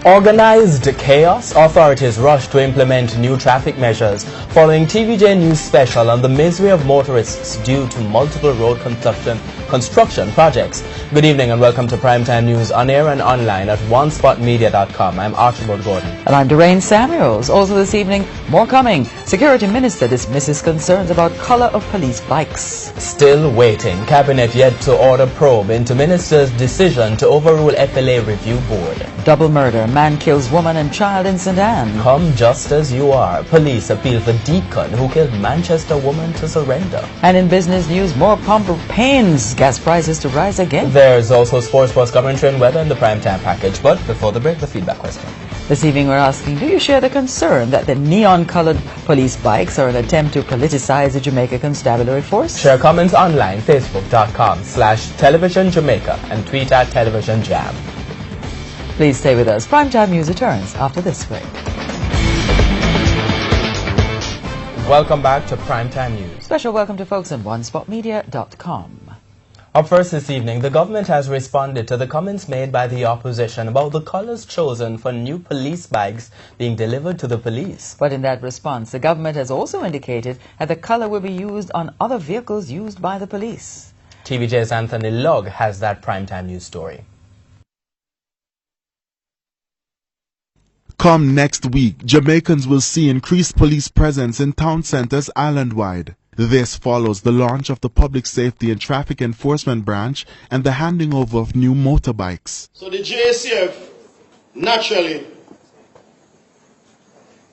Organized chaos, authorities rush to implement new traffic measures following TVJ News special on the misery of motorists due to multiple road construction projects. Good evening and welcome to Primetime News on air and online at onespotmedia.com. I'm Archibald Gordon. And I'm Doreen Samuels. Also this evening, more coming. Security Minister dismisses concerns about color of police bikes. Still waiting. Cabinet yet to order probe into Minister's decision to overrule FLA Review Board. Double murder. Man kills woman and child in St. Anne. Come just as you are. Police appeal for Deacon who killed Manchester woman to surrender. And in business news, more pump pains. Gas prices to rise again. There's also sports plus commentary and weather in the primetime package. But before the break, the feedback question. This evening we're asking, do you share the concern that the neon-colored police bikes are an attempt to politicize the Jamaica Constabulary Force? Share comments online, facebook.com/televisionjamaica and tweet at televisionjam. Please stay with us. Primetime News returns after this break. Welcome back to Primetime News. Special welcome to folks on onespotmedia.com. Up first this evening, the government has responded to the comments made by the opposition about the colours chosen for new police bikes being delivered to the police. But in that response, the government has also indicated that the colour will be used on other vehicles used by the police. TVJ's Anthony Log has that Primetime News story. Come next week, Jamaicans will see increased police presence in town centres island-wide. This follows the launch of the Public Safety and Traffic Enforcement Branch and the handing over of new motorbikes. So the JCF naturally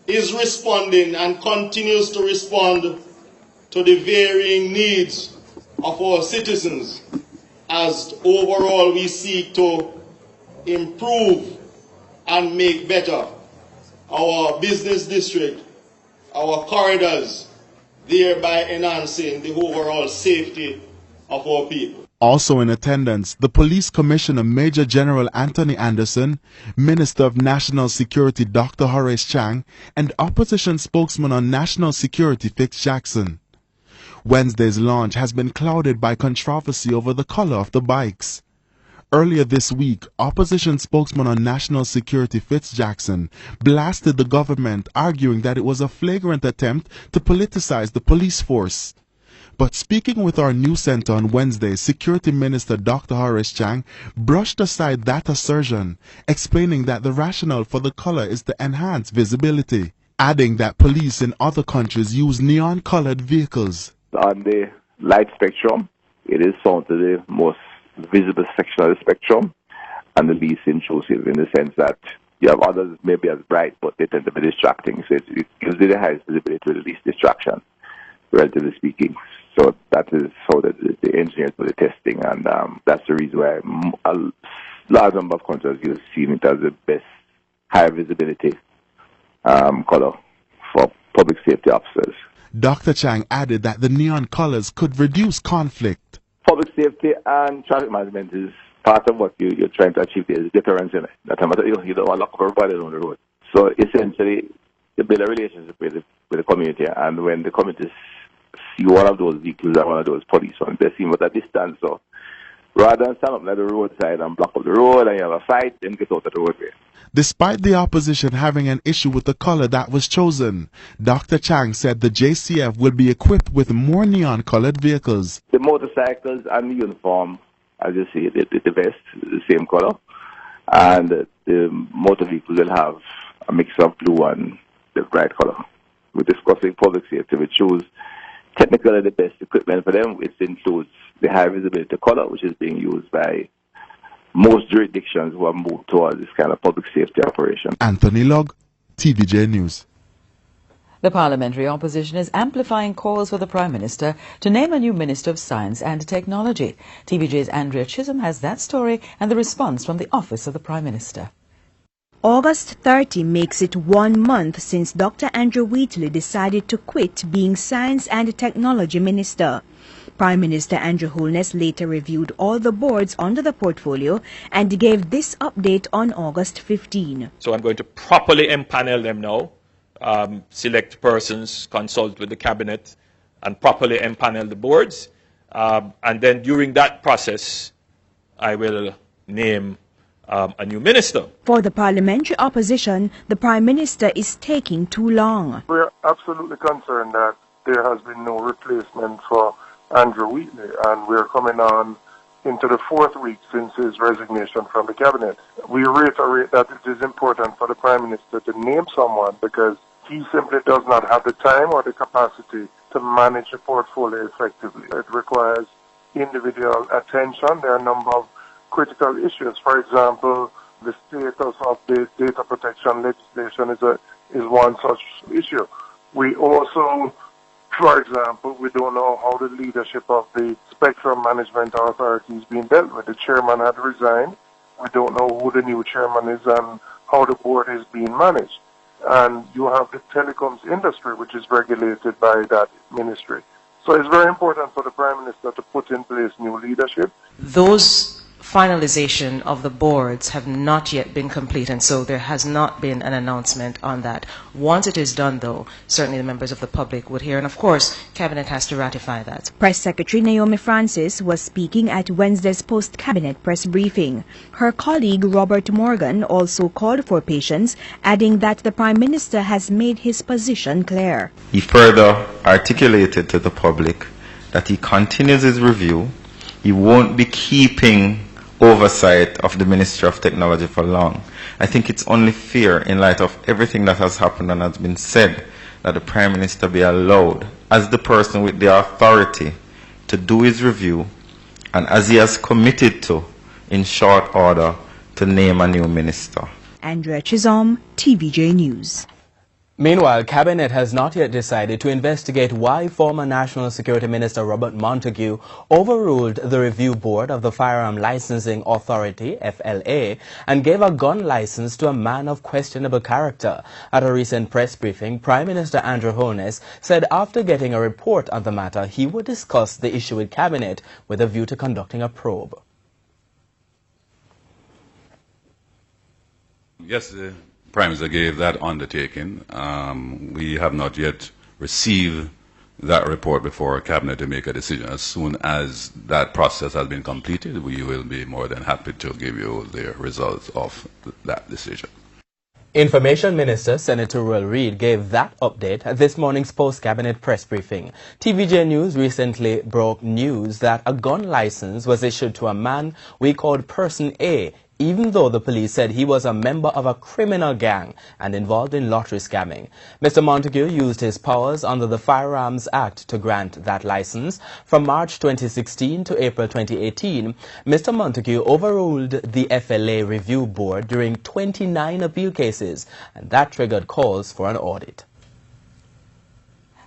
is responding and continues to respond to the varying needs of our citizens as overall we seek to improve and make better our business district, our corridors, thereby enhancing the overall safety of our people. Also in attendance, the Police Commissioner Major General Anthony Anderson, Minister of National Security Dr. Horace Chang, and Opposition Spokesman on National Security Fitz Jackson. Wednesday's launch has been clouded by controversy over the color of the bikes. Earlier this week, Opposition Spokesman on National Security Fitz Jackson blasted the government, arguing that it was a flagrant attempt to politicize the police force. But speaking with our news center on Wednesday, Security Minister Dr. Horace Chang brushed aside that assertion, explaining that the rationale for the color is to enhance visibility, adding that police in other countries use neon-colored vehicles. On the light spectrum, it is some of the most visible section of the spectrum and the least intrusive, in the sense that you have others maybe as bright, but they tend to be distracting. So it gives you the highest visibility with the least distraction, relatively speaking. So that is how the engineers do the testing, and that's the reason why a large number of countries use seen it as the best high visibility color for public safety officers. Dr. Chang added that the neon colors could reduce conflict. Public safety and traffic management is part of what you're trying to achieve. There is deterrence in it. That you don't want to lock up everybody on the road. So essentially, you build a relationship with the community, and when the community see one of those vehicles or one of those police ones, they see them at a distance. So rather than stand up at the roadside and block up the road and you have a fight, then get out of the roadway. Despite the opposition having an issue with the color that was chosen, Dr. Chang said the JCF will be equipped with more neon-colored vehicles. The motorcycles and the uniform, as you see, the vest, the same color, and the motor vehicles will have a mix of blue and the bright color. We're discussing public safety. We choose technically the best equipment for them, which includes the high visibility color, which is being used by most jurisdictions who have moved towards this kind of public safety operation. Anthony Log, TVJ News. The parliamentary opposition is amplifying calls for the Prime Minister to name a new Minister of Science and Technology. TVJ's Andrea Chisholm has that story and the response from the Office of the Prime Minister. August 30 makes it 1 month since Dr. Andrew Wheatley decided to quit being Science and Technology Minister. Prime Minister Andrew Holness later reviewed all the boards under the portfolio and gave this update on August 15. So I'm going to properly empanel them now, select persons, consult with the cabinet, and properly empanel the boards. And then during that process, I will name a new minister. For the parliamentary opposition, the Prime Minister is taking too long. We are absolutely concerned that there has been no replacement for Andrew Wheatley, and we are coming on into the 4th week since his resignation from the cabinet. We reiterate that it is important for the Prime Minister to name someone because he simply does not have the time or the capacity to manage the portfolio effectively. It requires individual attention. There are a number of critical issues. For example, the status of the data protection legislation is one such issue. We also, for example, we don't know how the leadership of the Spectrum Management Authority is being dealt with. The chairman had resigned. We don't know who the new chairman is and how the board is being managed. And you have the telecoms industry, which is regulated by that ministry. So it's very important for the Prime Minister to put in place new leadership. Those finalization of the boards have not yet been complete, and so there has not been an announcement on that. Once it is done, though, certainly the members of the public would hear, and of course, Cabinet has to ratify that. Press Secretary Naomi Francis was speaking at Wednesday's post-cabinet press briefing. Her colleague Robert Morgan also called for patience, adding that the Prime Minister has made his position clear. He further articulated to the public that he continues his review. He won't be keeping oversight of the Ministry of Technology for long. I think it's only fair, in light of everything that has happened and has been said, that the Prime Minister be allowed, as the person with the authority, to do his review, and as he has committed to, in short order, to name a new minister. Andrea Chisholm, TVJ News. Meanwhile, Cabinet has not yet decided to investigate why former National Security Minister Robert Montague overruled the review board of the Firearm Licensing Authority, FLA, and gave a gun license to a man of questionable character. At a recent press briefing, Prime Minister Andrew Holness said after getting a report on the matter, he would discuss the issue with Cabinet with a view to conducting a probe. Yes, Prime Minister gave that undertaking. We have not yet received that report before Cabinet to make a decision. As soon as that process has been completed, we will be more than happy to give you the results of that decision. Information Minister Senator Will Reid gave that update at this morning's post-cabinet press briefing. TVJ News recently broke news that a gun license was issued to a man we called Person A, even though the police said he was a member of a criminal gang and involved in lottery scamming. Mr. Montague used his powers under the Firearms Act to grant that license. From March 2016 to April 2018, Mr. Montague overruled the FLA review board during 29 appeal cases, and that triggered calls for an audit.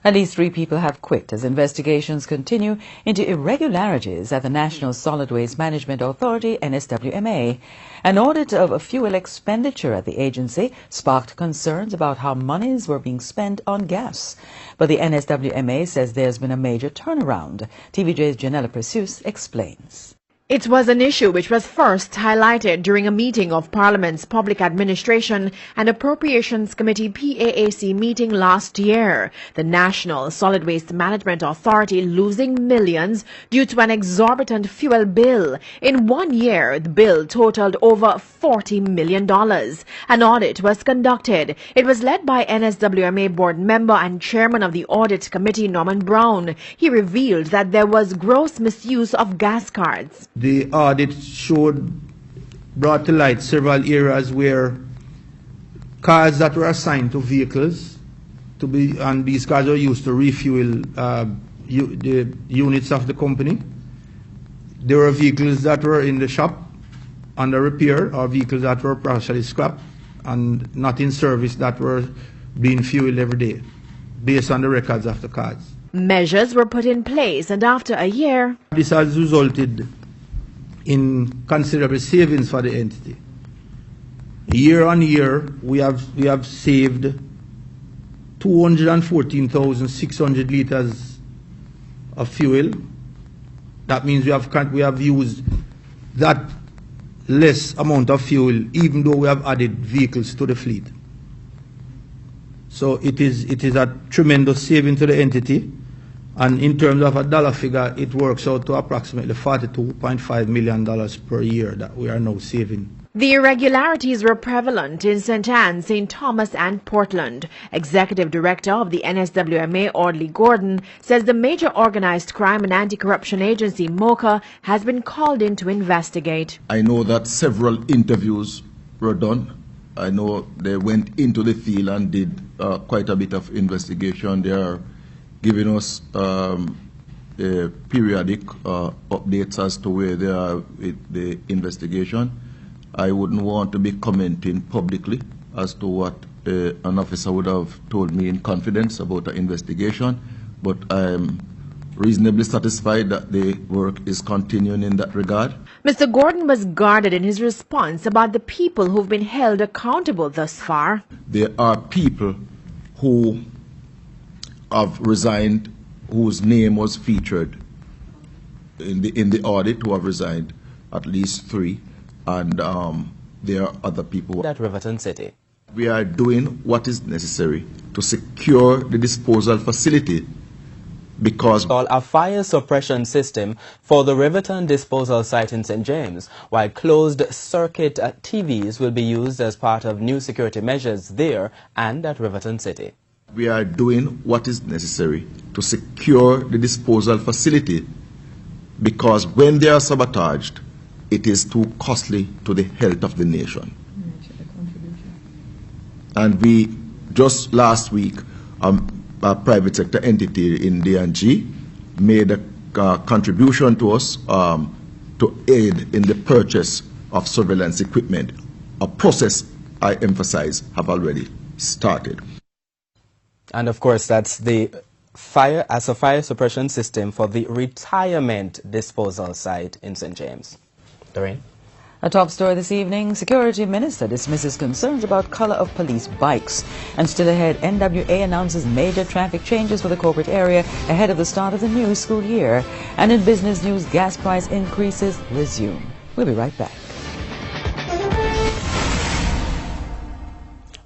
At least 3 people have quit as investigations continue into irregularities at the National Solid Waste Management Authority, NSWMA. An audit of fuel expenditure at the agency sparked concerns about how monies were being spent on gas. But the NSWMA says there's been a major turnaround. TVJ's Janella Precious explains. It was an issue which was first highlighted during a meeting of Parliament's Public Administration and Appropriations Committee PAAC meeting last year. The National Solid Waste Management Authority losing millions due to an exorbitant fuel bill. In 1 year, the bill totaled over $40 million. An audit was conducted. It was led by NSWMA board member and chairman of the Audit Committee, Norman Brown. He revealed that there was gross misuse of gas cards. The audit brought to light several areas where cards that were assigned to vehicles and these cards were used to refuel the units of the company. There were vehicles that were in the shop under repair, or vehicles that were partially scrapped and not in service that were being fueled every day, based on the records of the cards. Measures were put in place, and after a year, this has resulted in considerable savings for the entity. Year on year, we have saved 214,600 liters of fuel. That means we have used that less amount of fuel, even though we have added vehicles to the fleet. So it is a tremendous saving to the entity. And in terms of a dollar figure, it works out to approximately $42.5 million per year that we are now saving The irregularities were prevalent in St. Anne, St. Thomas and Portland. Executive Director of the NSWMA, Audley Gordon, says the major organized crime and anti-corruption agency, MOCA, has been called in to investigate. I know that several interviews were done. I know they went into the field and did quite a bit of investigation. They are giving us periodic updates as to where they are with the investigation. I wouldn't want to be commenting publicly as to what an officer would have told me in confidence about the investigation, but I'm reasonably satisfied that the work is continuing in that regard. Mr. Gordon was guarded in his response about the people who've been held accountable thus far. There are people who have resigned, whose name was featured in the audit, who have resigned, at least 3. And there are other people. At Riverton City. We are doing what is necessary to secure the disposal facility because a fire suppression system for the Riverton disposal site in St. James, while closed circuit TVs will be used as part of new security measures there and at Riverton City. We are doing what is necessary to secure the disposal facility because when they are sabotaged, it is too costly to the health of the nation. And we, just last week, a private sector entity in D&G made a contribution to us to aid in the purchase of surveillance equipment, a process, I emphasize, have already started. And of course, that's the fire suppression system for the retirement disposal site in St. James. Doreen? A top story this evening, Security Minister dismisses concerns about colour of police bikes. And still ahead, NWA announces major traffic changes for the corporate area ahead of the start of the new school year. And in business news, gas price increases resume. We'll be right back.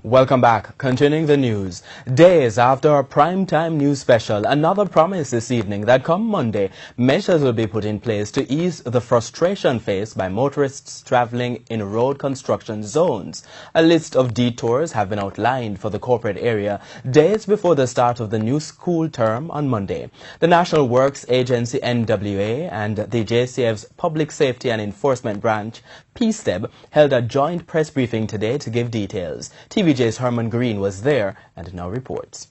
Welcome back. Continuing the news. Days after our primetime news special, another promise this evening that come Monday, measures will be put in place to ease the frustration faced by motorists traveling in road construction zones. A list of detours have been outlined for the corporate area days before the start of the new school term on Monday. The National Works Agency NWA and the JCF's Public Safety and Enforcement Branch PSTEB held a joint press briefing today to give details. TVJ's Herman Green was there and now reports.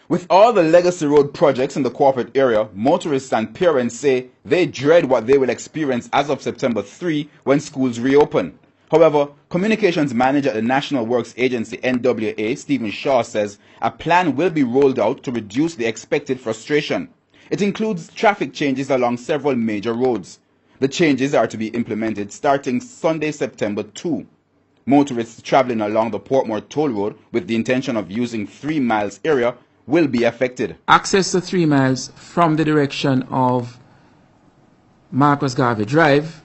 With all the legacy road projects in the corporate area, motorists and parents say they dread what they will experience as of September 3 when schools reopen. However, communications manager at the National Works Agency NWA, Stephen Shaw, says a plan will be rolled out to reduce the expected frustration. It includes traffic changes along several major roads. The changes are to be implemented starting Sunday, September 2. Motorists traveling along the Portmore Toll Road with the intention of using 3 miles area will be affected. Access to 3 miles from the direction of Marcus Garvey Drive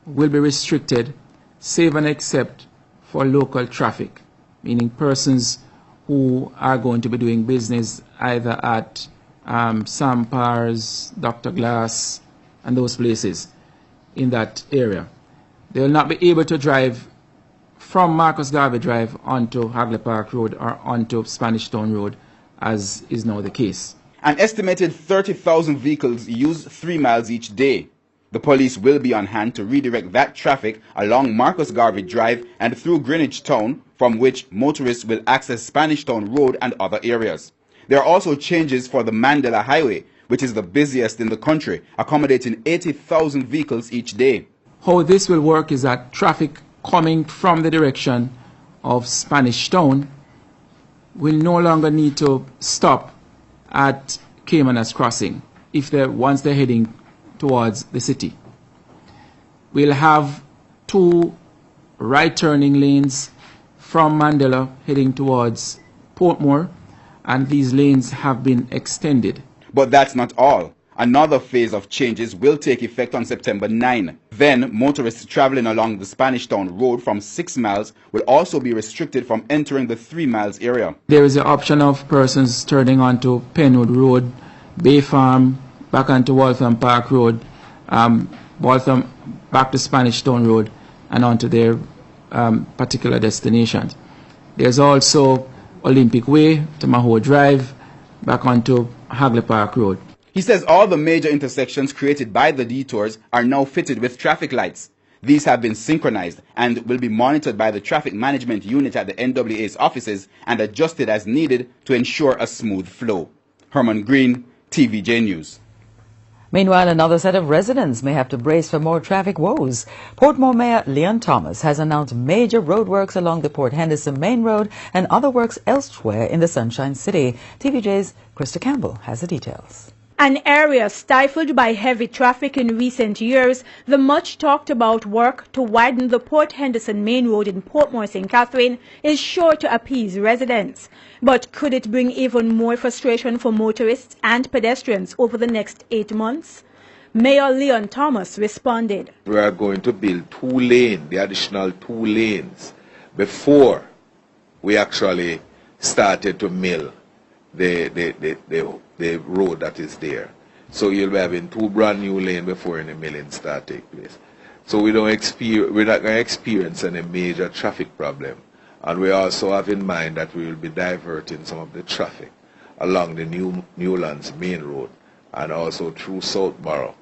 will be restricted, save and except for local traffic, meaning persons who are going to be doing business either at Sampars, Dr. Glass, and those places in that area. They will not be able to drive from Marcus Garvey Drive onto Hagley Park Road or onto Spanish Town Road, as is now the case. An estimated 30,000 vehicles use 3 miles each day. The police will be on hand to redirect that traffic along Marcus Garvey Drive and through Greenwich Town, from which motorists will access Spanish Town Road and other areas. There are also changes for the Mandela Highway, which is the busiest in the country, accommodating 80,000 vehicles each day. How this will work is that traffic coming from the direction of Spanish Town will no longer need to stop at Caymanas Crossing once they're heading towards the city. We'll have 2 right turning lanes from Mandela heading towards Portmore, and these lanes have been extended. But that's not all. Another phase of changes will take effect on September 9. Then, motorists traveling along the Spanish Town Road from 6 miles will also be restricted from entering the 3 miles area. There is the option of persons turning onto Penwood Road, Bay Farm, back onto Waltham Park Road, Waltham back to Spanish Town Road, and onto their particular destinations. There's also Olympic Way, Tamaho Drive, back onto Hagley Park Road. He says all the major intersections created by the detours are now fitted with traffic lights. These have been synchronized and will be monitored by the traffic management unit at the NWA's offices and adjusted as needed to ensure a smooth flow. Herman Green, TVJ News. Meanwhile, another set of residents may have to brace for more traffic woes. Portmore Mayor Leon Thomas has announced major roadworks along the Port Henderson Main Road and other works elsewhere in the Sunshine City. TVJ's Krista Campbell has the details. An area stifled by heavy traffic in recent years, the much-talked-about work to widen the Port Henderson Main Road in Portmore St. Catherine is sure to appease residents. But could it bring even more frustration for motorists and pedestrians over the next 8 months? Mayor Leon Thomas responded. We are going to build 2 lanes, the additional 2 lanes, before we actually started to mill the road that is there. So you'll be having 2 brand new lanes before any milling start take place. So we're not going to experience any major traffic problem. And we also have in mind that we will be diverting some of the traffic along the Newlands Main Road and also through Southborough,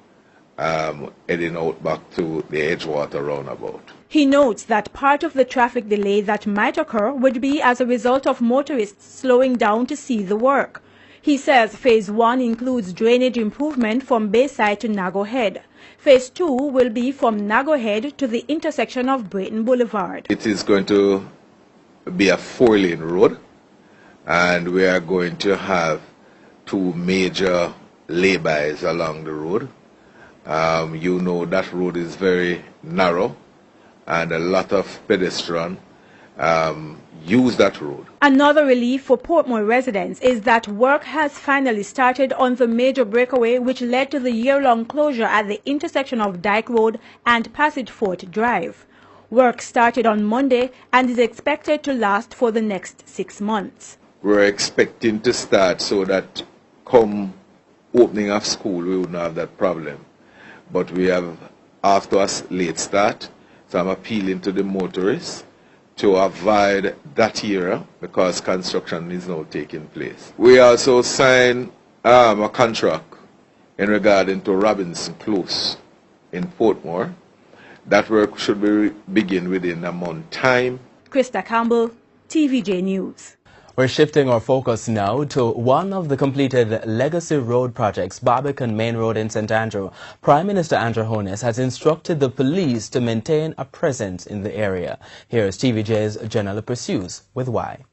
heading out back to the Edgewater roundabout. He notes that part of the traffic delay that might occur would be as a result of motorists slowing down to see the work. He says Phase 1 includes drainage improvement from Bayside to Nago Head. Phase 2 will be from Nago Head to the intersection of Brayton Boulevard. It is going to be a 4-lane road, and we are going to have 2 major lay-bys along the road. You know that road is very narrow, and a lot of pedestrians use that road. Another relief for Portmore residents is that work has finally started on the major breakaway which led to the year-long closure at the intersection of Dyke Road and Passage Fort Drive. Work started on Monday and is expected to last for the next 6 months. We're expecting to start so that come opening of school we wouldn't have that problem. But we have, after a late start, so I'm appealing to the motorists to avoid that era because construction is now taking place. We also signed a contract in regard to Robinson Close in Portmore. That work should begin within a month's time. Krista Campbell, TVJ News. We're shifting our focus now to one of the completed legacy road projects, Barbican Main Road in St. Andrew. Prime Minister Andrew Holness has instructed the police to maintain a presence in the area. Here's TVJ's Janella Pursues with why.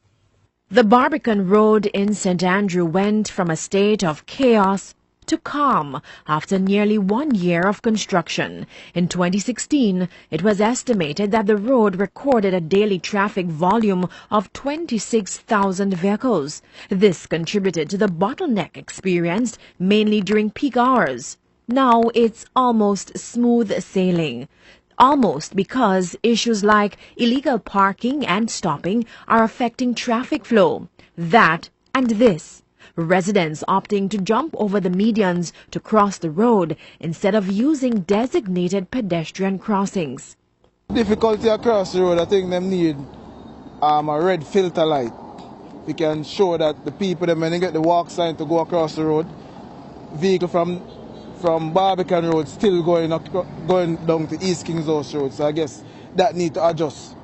The Barbican Road in St. Andrew went from a state of chaos to calm after nearly 1 year of construction. In 2016, it was estimated that the road recorded a daily traffic volume of 26,000 vehicles. This contributed to the bottleneck experienced mainly during peak hours. Now it's almost smooth sailing. Almost because issues like illegal parking and stopping are affecting traffic flow. That and this. Residents opting to jump over the medians to cross the road instead of using designated pedestrian crossings. Difficulty across the road, I think them need a red filter light. We can show that the people, when they get the walk sign to go across the road, vehicle from Barbican Road still going down to East Kings House Road. So I guess that need to adjust.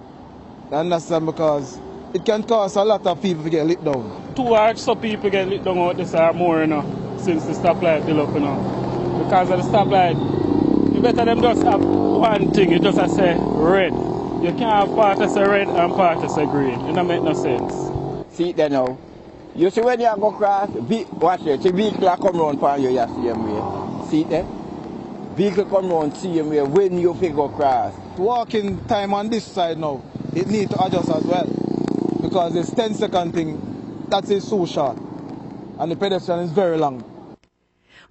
You understand? Because it can cause a lot of people to get lit down. 2 hours so people get lit down out this are more, since the stoplight built up, Because of the stoplight, you better them just have one thing, you just have to say red. You can't have part to say red and part to say green. It don't make no sense. See it there now. You see when you go across, watch it, the vehicle come round for you, you see them way. See it there? Vehicle come round, see them way when you go across. Walking time on this side now, it need to adjust as well. Because this 10-second thing, that is so short. And the pedestrian is very long.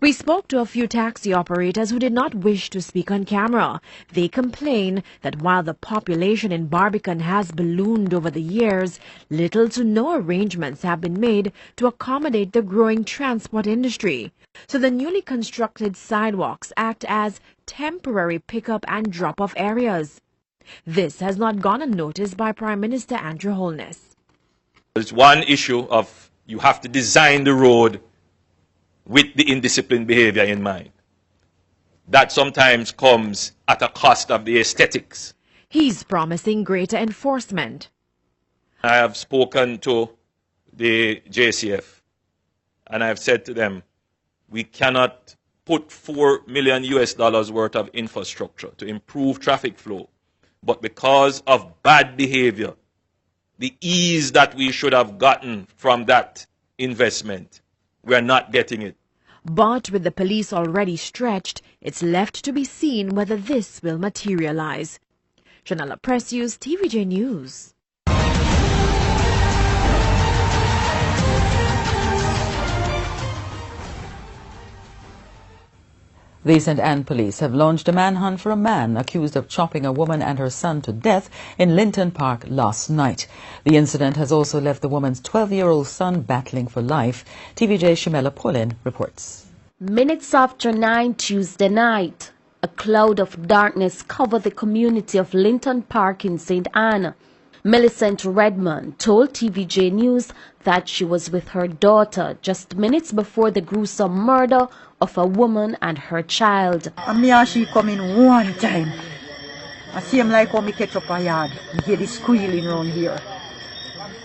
We spoke to a few taxi operators who did not wish to speak on camera. They complain that while the population in Barbican has ballooned over the years, little to no arrangements have been made to accommodate the growing transport industry. So the newly constructed sidewalks act as temporary pickup and drop-off areas. This has not gone unnoticed by Prime Minister Andrew Holness. It's one issue of you have to design the road with the indisciplined behavior in mind. That sometimes comes at a cost of the aesthetics. He's promising greater enforcement. I have spoken to the JCF and I have said to them, we cannot put $4 million worth of infrastructure to improve traffic flow, but because of bad behavior, the ease that we should have gotten from that investment, we are not getting it. But with the police already stretched, it's left to be seen whether this will materialize. Janella Precious, TVJ News. The St. Anne police have launched a manhunt for a man accused of chopping a woman and her son to death in Linton Park last night. The incident has also left the woman's 12-year-old son battling for life. TVJ's Shamela Pullin reports. Minutes after 9 Tuesday night, a cloud of darkness covered the community of Linton Park in St. Anne. Millicent Redmond told TVJ News that she was with her daughter just minutes before the gruesome murder of a woman and her child. And me and she come in one time. I see him like how me catch up a yard. Me hear the squealing around here.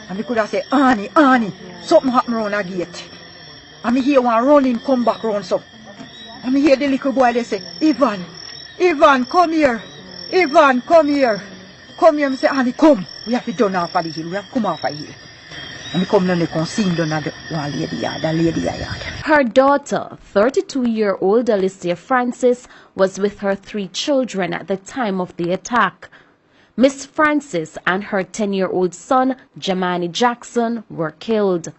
And me could have said, Annie, Annie, something happen around a gate. And me hear one running come back round so. And me hear the little boy they say, Ivan, Ivan, come here. Ivan, come here. Come here, me say, Annie, come. We have to done off of the hill. We have to come off of the hill. And me come down there and see him down at the one lady yard, that lady yard. Her daughter, 32-year-old Alicia Francis, was with her 3 children at the time of the attack. Miss Francis and her 10-year-old son, Jamani Jackson, were killed.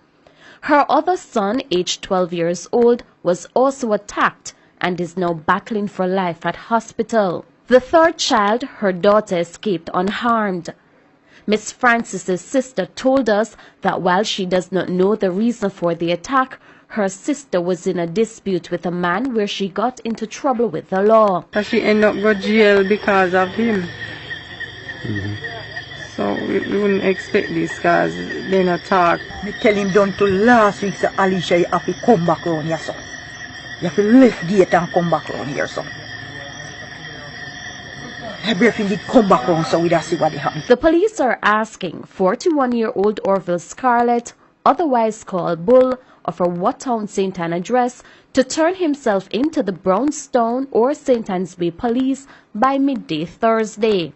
Her other son, aged 12 years old, was also attacked and is now battling for life at hospital. The third child, her daughter, escaped unharmed. Miss Francis's sister told us that while she does not know the reason for the attack, her sister was in a dispute with a man where she got into trouble with the law. She ended up go jail because of him. So we wouldn't expect this because they not talk. Me tell him down to last week, so Alicia, you have to come back round here, son. You have to lift gate and come back round here, son. Everything did come back round, so we don't see what happened. The police are asking 41-year-old Orville Scarlett, otherwise called Bull, of a Wattown St. Anne address, to turn himself into the Brownstone or St. Anne's Bay police by midday Thursday.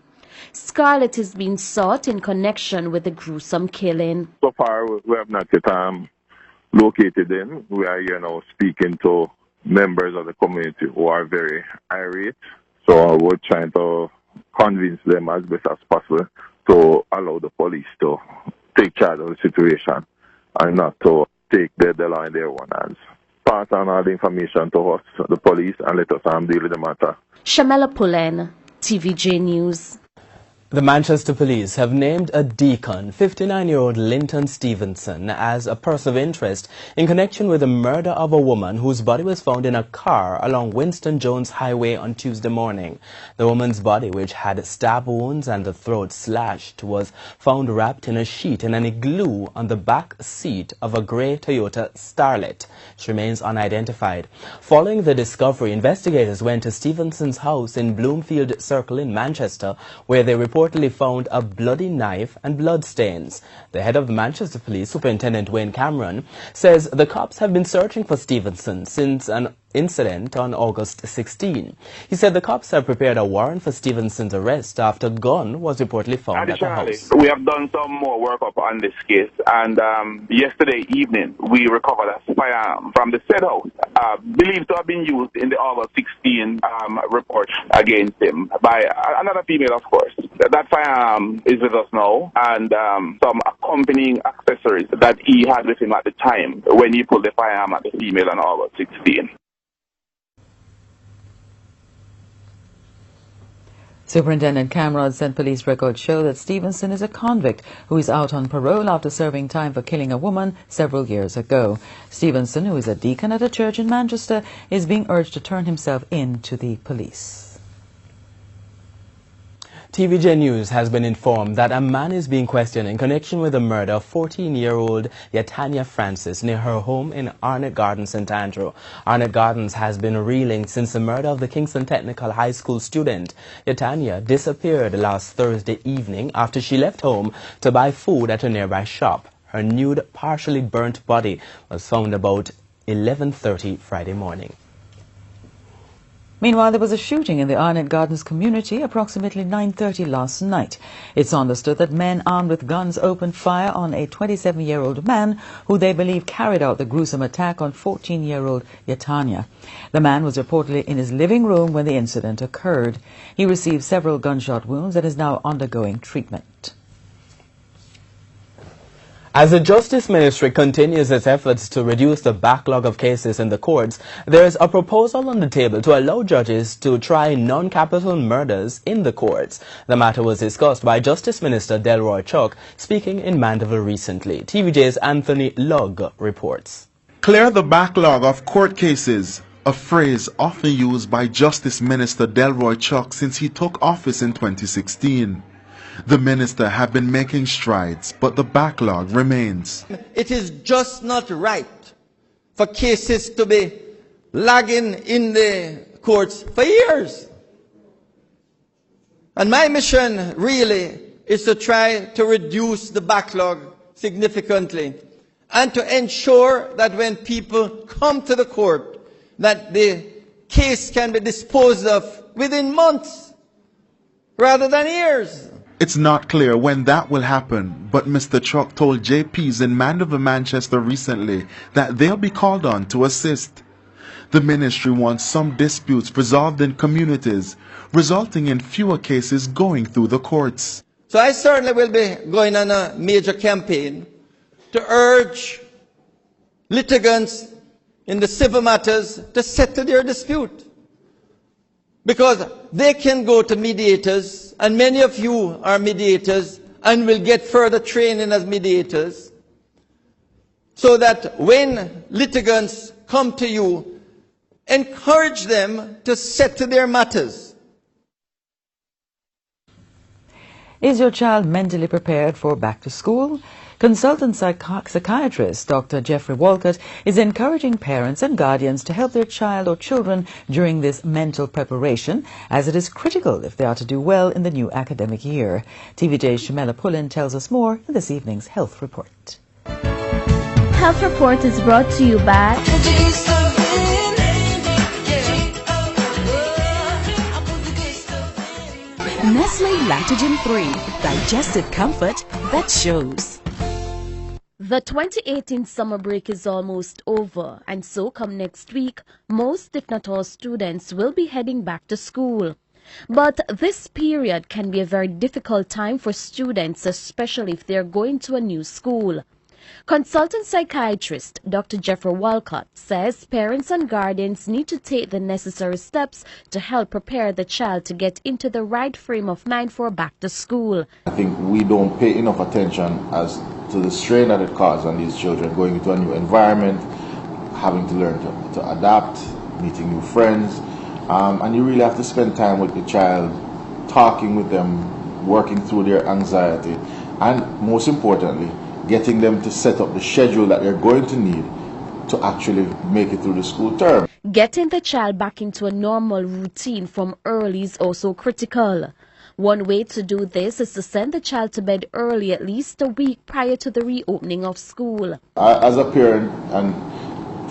Scarlett is being sought in connection with the gruesome killing. So far, we have not yet located them. We are here now speaking to members of the community who are very irate. So we're trying to convince them as best as possible to allow the police to take charge of the situation and not to take the law in their own hands. Pass on all the information to us, the police, and let us deal with the matter. Shamela Pullin, TVJ News. The Manchester Police have named a deacon, 59-year-old Linton Stevenson, as a person of interest in connection with the murder of a woman whose body was found in a car along Winston Jones Highway on Tuesday morning. The woman's body, which had stab wounds and the throat slashed, was found wrapped in a sheet in an igloo on the back seat of a grey Toyota Starlet. She remains unidentified. Following the discovery, investigators went to Stevenson's house in Bloomfield Circle in Manchester, where they reportedly found a bloody knife and bloodstains. The head of the Manchester Police, Superintendent Wayne Cameron, says the cops have been searching for Stevenson since an incident on August 16. He said the cops have prepared a warrant for Stevenson's arrest after a gun was reportedly found at the house. We have done some more work up on this case, and yesterday evening we recovered a firearm from the said house, believed to have been used in the August 16 report against him by another female, of course. That firearm is with us now, and some accompanying accessories that he had with him at the time when he pulled the firearm at the female on August 16. Superintendent Cameron said police records show that Stevenson is a convict who is out on parole after serving time for killing a woman several years ago. Stevenson, who is a deacon at a church in Manchester, is being urged to turn himself in to the police. TVJ News has been informed that a man is being questioned in connection with the murder of 14-year-old Yatanya Francis near her home in Arnett Gardens, St. Andrew. Arnett Gardens has been reeling since the murder of the Kingston Technical High School student. Yatanya disappeared last Thursday evening after she left home to buy food at a nearby shop. Her nude, partially burnt body was found about 11:30 Friday morning. Meanwhile, there was a shooting in the Arnett Gardens community approximately 9:30 last night. It's understood that men armed with guns opened fire on a 27-year-old man who they believe carried out the gruesome attack on 14-year-old Yatanya. The man was reportedly in his living room when the incident occurred. He received several gunshot wounds and is now undergoing treatment. As the Justice Ministry continues its efforts to reduce the backlog of cases in the courts, there is a proposal on the table to allow judges to try non-capital murders in the courts. The matter was discussed by Justice Minister Delroy Chuck speaking in Mandeville recently. TVJ's Anthony Lugg reports. Clear the backlog of court cases, a phrase often used by Justice Minister Delroy Chuck since he took office in 2016. The minister have been making strides, but the backlog remains. It is just not right for cases to be lagging in the courts for years. And my mission really is to try to reduce the backlog significantly and to ensure that when people come to the court, that the case can be disposed of within months rather than years. It's not clear when that will happen, but Mr. Chuck told JPs in Mandeville, Manchester recently that they'll be called on to assist. The ministry wants some disputes resolved in communities, resulting in fewer cases going through the courts. So I certainly will be going on a major campaign to urge litigants in the civil matters to settle their dispute, because they can go to mediators, and many of you are mediators and will get further training as mediators, so that when litigants come to you, encourage them to settle their matters. Is your child mentally prepared for back to school? Consultant psychiatrist Dr. Jeffrey Walcott is encouraging parents and guardians to help their child or children during this mental preparation, as it is critical if they are to do well in the new academic year. TVJ's Shamela Pullen tells us more in this evening's Health Report. Health Report is brought to you by Nestle Lactogen 3, digestive comfort that shows. The 2018 summer break is almost over, and so come next week, most if not all students will be heading back to school. But this period can be a very difficult time for students, especially if they are going to a new school. Consultant psychiatrist Dr. Jeffrey Walcott says parents and guardians need to take the necessary steps to help prepare the child to get into the right frame of mind for back to school. I think we don't pay enough attention as to the strain that it causes on these children going into a new environment, having to learn to adapt, meeting new friends, and you really have to spend time with the child, talking with them, working through their anxiety, and most importantly, getting them to set up the schedule that they're going to need to actually make it through the school term. Getting the child back into a normal routine from early is also critical. One way to do this is to send the child to bed early, at least a week prior to the reopening of school. As a parent, and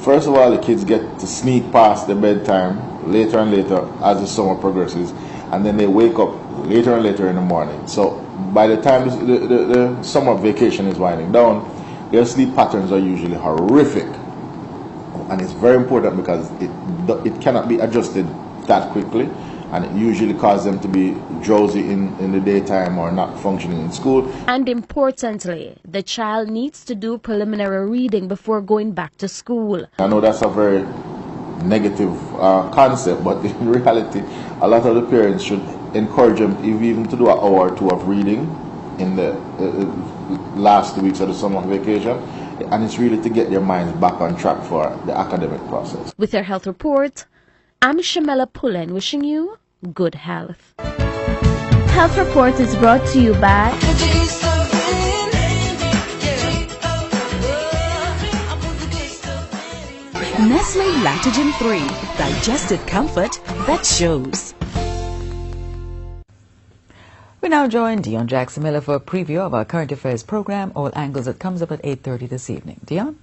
first of all, the kids get to sneak past their bedtime later and later as the summer progresses, and then they wake up later and later in the morning. So by the time the summer vacation is winding down, their sleep patterns are usually horrific. And it's very important because it cannot be adjusted that quickly, and it usually causes them to be drowsy in the daytime or not functioning in school. And importantly, the child needs to do preliminary reading before going back to school. I know that's a very negative concept, but in reality, a lot of the parents should encourage them even to do an hour or two of reading in the last 2 weeks of the summer vacation, and it's really to get their minds back on track for the academic process. With your Health Report, I'm Shamela Pullen wishing you good health. Health Report is brought to you by Nestle Lactogen 3. Digestive comfort that shows. We now join Dion Jackson Miller for a preview of our current affairs program, All Angles, that comes up at 8:30 this evening. Dion?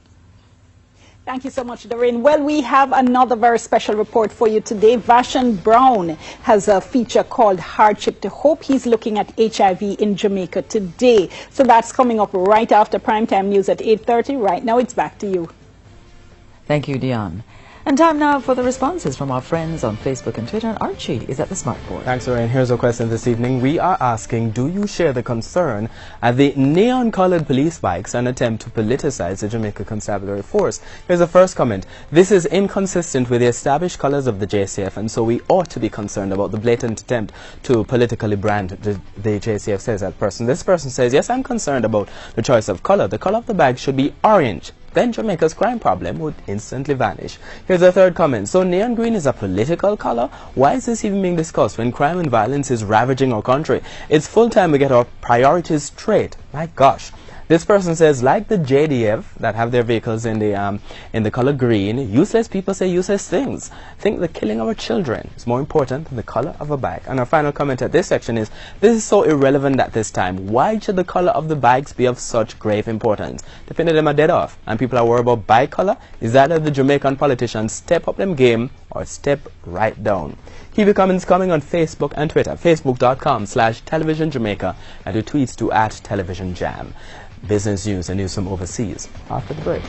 Thank you so much, Doreen. Well, we have another very special report for you today. Vashon Brown has a feature called Hardship to Hope. He's looking at HIV in Jamaica today. So that's coming up right after primetime news at 8:30. Right now, it's back to you. Thank you, Dion. And time now for the responses from our friends on Facebook and Twitter. And Archie is at the smartboard. Thanks, Lorraine. Here's a question this evening. We are asking, do you share the concern at the neon-colored police bikes an attempt to politicize the Jamaica Constabulary Force? Here's the first comment. This is inconsistent with the established colors of the JCF, and so we ought to be concerned about the blatant attempt to politically brand the JCF, says that person. This person says, yes, I'm concerned about the choice of color. The color of the bag should be orange. Then Jamaica's crime problem would instantly vanish. Here's a third comment. So neon green is a political color? Why is this even being discussed when crime and violence is ravaging our country? It's full time we get our priorities straight. My gosh. This person says, like the JDF that have their vehicles in the color green, useless people say useless things. Think the killing of our children is more important than the color of a bag. And our final comment at this section is, this is so irrelevant at this time. Why should the color of the bags be of such grave importance? Depending them are dead off, and people are worried about bag color. Is that the Jamaican politicians step up them game or step right down? Keep your comments coming on Facebook and Twitter. Facebook.com/TelevisionJamaica and your tweets to @TelevisionJam. Business news and news from overseas after the break.